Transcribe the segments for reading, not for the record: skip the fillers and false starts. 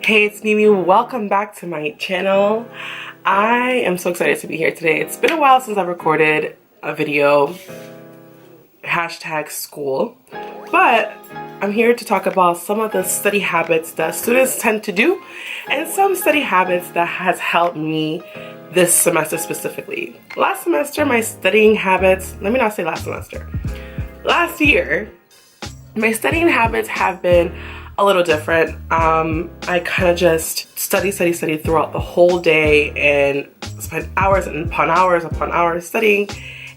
Hey, it's Mimi. Welcome back to my channel. I am so excited to be here today. It's been a while since I've recorded a video, #school, but I'm here to talk about some of the study habits that students tend to do and some study habits that has helped me this semester specifically. Last semester, my studying habits, let me not say last semester, last year, my studying habits have been a little different. I kind of just study throughout the whole day and spend hours upon hours studying,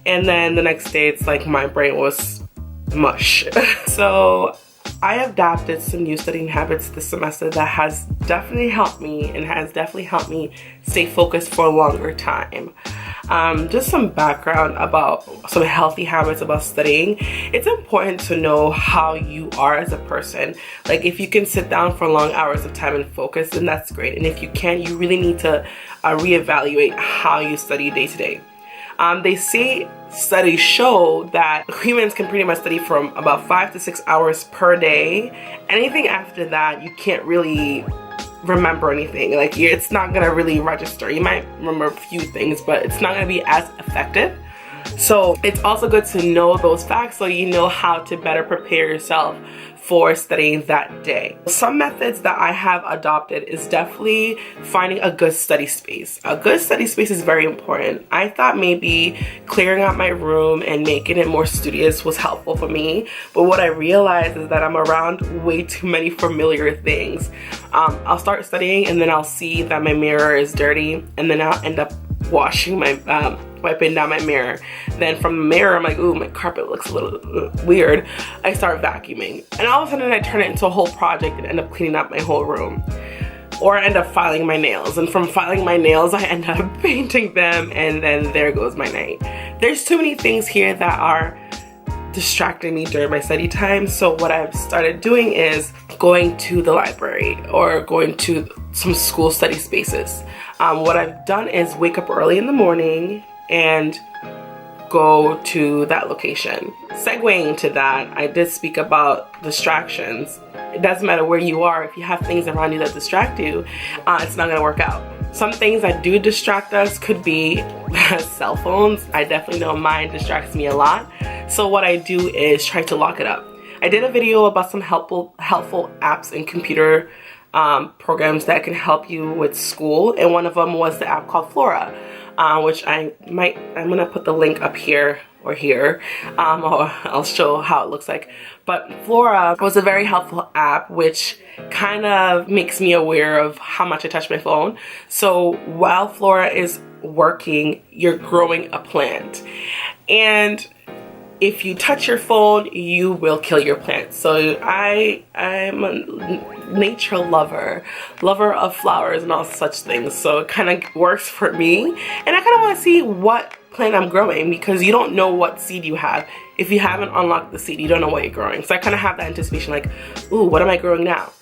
and then the next day it's like my brain was mush. So I adopted some new studying habits this semester that has definitely helped me and has definitely helped me stay focused for a longer time. Just some background about some healthy habits about studying. It's important to know how you are as a person. Like, if you can sit down for long hours of time and focus, then that's great. And if you can't, you really need to reevaluate how you study day to day. They say studies show that humans can pretty much study from about 5 to 6 hours per day. Anything after that, you can't really remember anything. Like, it's not gonna really register. You might remember a few things, but it's not gonna be as effective. So it's also good to know those facts so you know how to better prepare yourself for studying that day. Some methods that I have adopted is definitely finding a good study space. A good study space is very important. I thought maybe clearing out my room and making it more studious was helpful for me, but what I realized is that I'm around way too many familiar things. I'll start studying and then I'll see that my mirror is dirty, and then I'll end up washing my wiping down my mirror. Then from the mirror, I'm like, ooh, my carpet looks a little weird. I start vacuuming, and all of a sudden I turn it into a whole project and end up cleaning up my whole room. Or I end up filing my nails, and from filing my nails I end up painting them, and then there goes my night. There's too many things here that are distracting me during my study time. So what I've started doing is going to the library or going to some school study spaces. What I've done is wake up early in the morning and go to that location. Segueing to that, I did speak about distractions. It doesn't matter where you are, if you have things around you that distract you, it's not gonna work out. Some things that do distract us could be cell phones. I definitely know mine distracts me a lot. So what I do is try to lock it up. I did a video about some helpful apps and computer programs that can help you with school, and one of them was the app called Flora, which I'm gonna put the link up here or here, or I'll show how it looks like. But Flora was a very helpful app which kind of makes me aware of how much I touch my phone. So while Flora is working, you're growing a plant, and if you touch your phone, you will kill your plant. So I'm a nature lover of flowers and all such things. So it kind of works for me. And I kind of want to see what plant I'm growing, because you don't know what seed you have. If you haven't unlocked the seed, you don't know what you're growing. So I kind of have that anticipation, like, ooh, what am I growing now?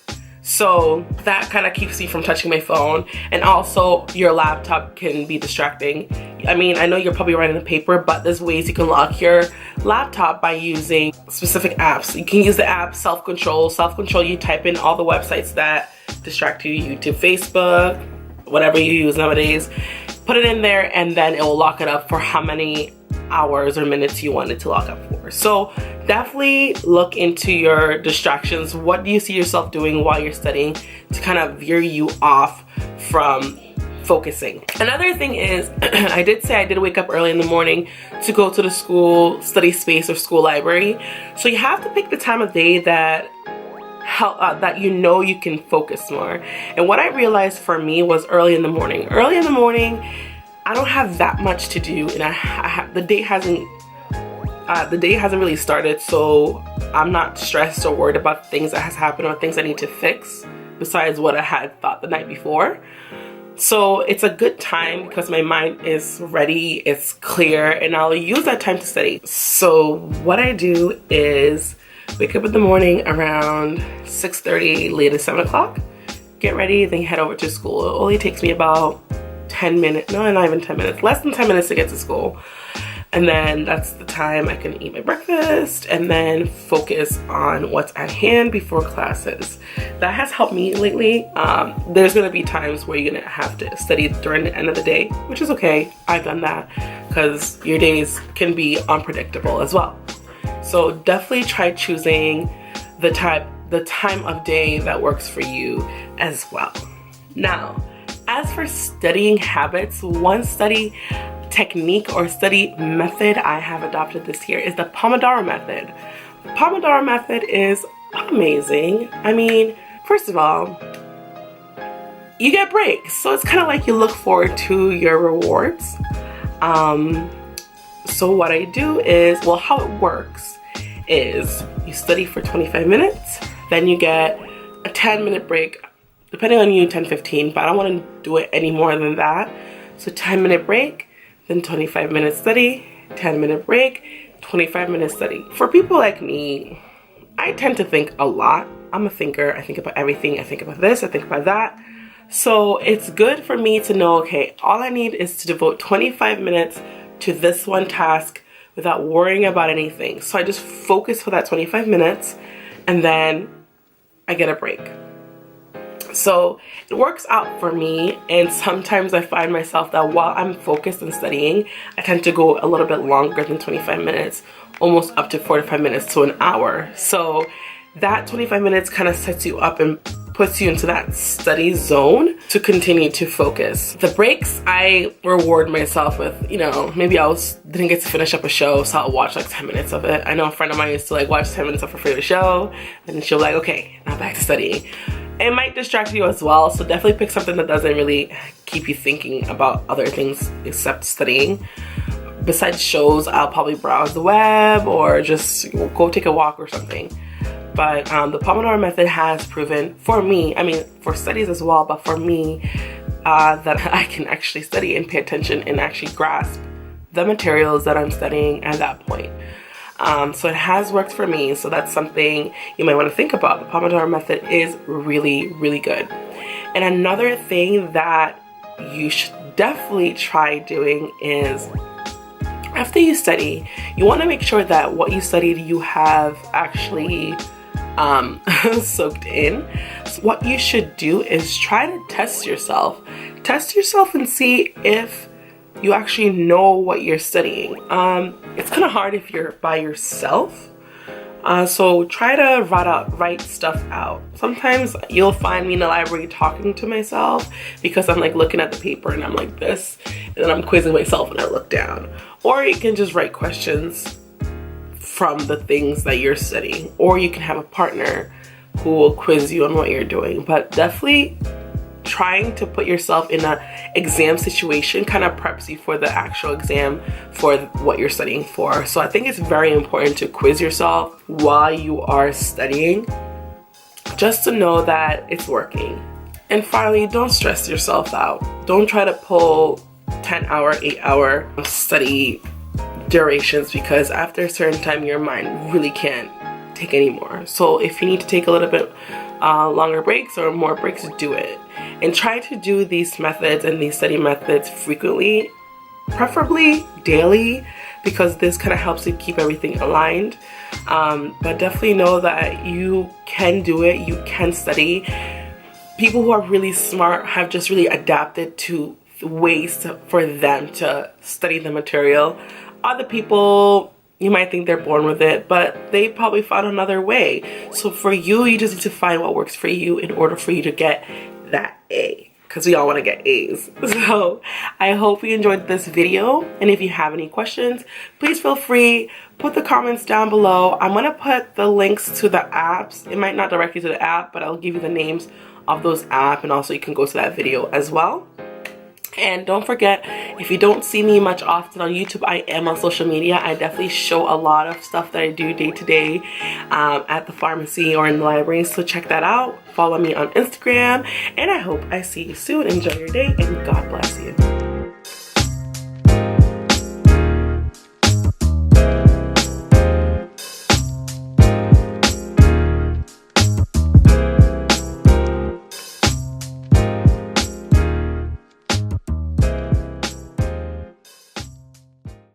So that kind of keeps me from touching my phone. And also your laptop can be distracting. I mean, I know you're probably writing a paper, but there's ways you can lock your laptop by using specific apps. You can use the app Self-Control. Self-Control, you type in all the websites that distract you, YouTube, Facebook, whatever you use nowadays. Put it in there, and then it will lock it up for how many hours or minutes you want it to lock up for. So definitely look into your distractions. What do you see yourself doing while you're studying to kind of veer you off from focusing? Another thing is, I did say I did wake up early in the morning to go to the school study space or school library. So you have to pick the time of day that you know you can focus more. And what I realized for me was early in the morning. Early in the morning, I don't have that much to do, and the day hasn't really started, so I'm not stressed or worried about things that has happened or things I need to fix besides what I had thought the night before. So it's a good time because my mind is ready, it's clear, and I'll use that time to study. So what I do is wake up in the morning around 6:30, latest 7 o'clock, get ready, then head over to school. It only takes me about 10 minutes, no, not even 10 minutes, less than 10 minutes to get to school. And then that's the time I can eat my breakfast and then focus on what's at hand before classes. That has helped me lately. There's gonna be times where you're gonna have to study during the end of the day, which is okay. I've done that because your days can be unpredictable as well. So definitely try choosing the time of day that works for you as well. Now, as for studying habits, one study technique or study method I have adopted this year is the Pomodoro Method. The Pomodoro Method is amazing. I mean, first of all, you get breaks. So it's kind of like you look forward to your rewards. So what I do is, well, how it works is you study for 25 minutes, then you get a 10-minute break, depending on you, 10-15, but I don't want to do it any more than that. So 10-minute break, then 25-minute study, 10-minute break, 25-minute study. For people like me, I tend to think a lot. I'm a thinker. I think about everything. I think about this, I think about that. So it's good for me to know, okay, all I need is to devote 25 minutes to this one task without worrying about anything. So I just focus for that 25 minutes and then I get a break. So it works out for me, and sometimes I find myself that while I'm focused on studying, I tend to go a little bit longer than 25 minutes, almost up to 45 minutes to an hour. So that 25 minutes kind of sets you up and puts you into that study zone to continue to focus. The breaks, I reward myself with, you know, maybe didn't get to finish up a show, so I'll watch like 10 minutes of it. I know a friend of mine used to like watch 10 minutes of her favorite show, and she'll like, okay, now back to studying. It might distract you as well, so definitely pick something that doesn't really keep you thinking about other things except studying. Besides shows, I'll probably browse the web or just go take a walk or something. But the Pomodoro Method has proven for me, I mean for studies as well, but for me, that I can actually study and pay attention and actually grasp the materials that I'm studying at that point. So it has worked for me, so that's something you might want to think about. The Pomodoro Method is really, really good. And another thing that you should definitely try doing is, after you study, you want to make sure that what you studied you have actually soaked in. So what you should do is try to test yourself. Test yourself and see if you actually know what you're studying. It's kind of hard if you're by yourself. So try to write stuff out. Sometimes you'll find me in the library talking to myself because I'm like looking at the paper and I'm like this, and then I'm quizzing myself and I look down. Or you can just write questions from the things that you're studying, or you can have a partner who will quiz you on what you're doing. But definitely trying to put yourself in an exam situation kind of preps you for the actual exam for what you're studying for. So I think it's very important to quiz yourself while you are studying, just to know that it's working. And finally, don't stress yourself out. Don't try to pull 10-hour, 8-hour study durations, because after a certain time your mind really can't take any more. So if you need to take a little bit longer breaks or more breaks, do it. And try to do these methods and these study methods frequently, preferably daily, because this kind of helps you keep everything aligned. But definitely know that you can do it, you can study. People who are really smart have just really adapted to ways for them to study the material. Other people, you might think they're born with it, but they probably found another way. So for you, you just need to find what works for you in order for you to get that A, because we all want to get A's. So I hope you enjoyed this video, and if you have any questions, please feel free, put the comments down below. I'm going to put the links to the apps. It might not direct you to the app, but I'll give you the names of those apps, and also you can go to that video as well. And don't forget, if you don't see me much often on YouTube, I am on social media. I definitely show a lot of stuff that I do day to day at the pharmacy or in the library. So check that out. Follow me on Instagram. And I hope I see you soon. Enjoy your day and God bless you.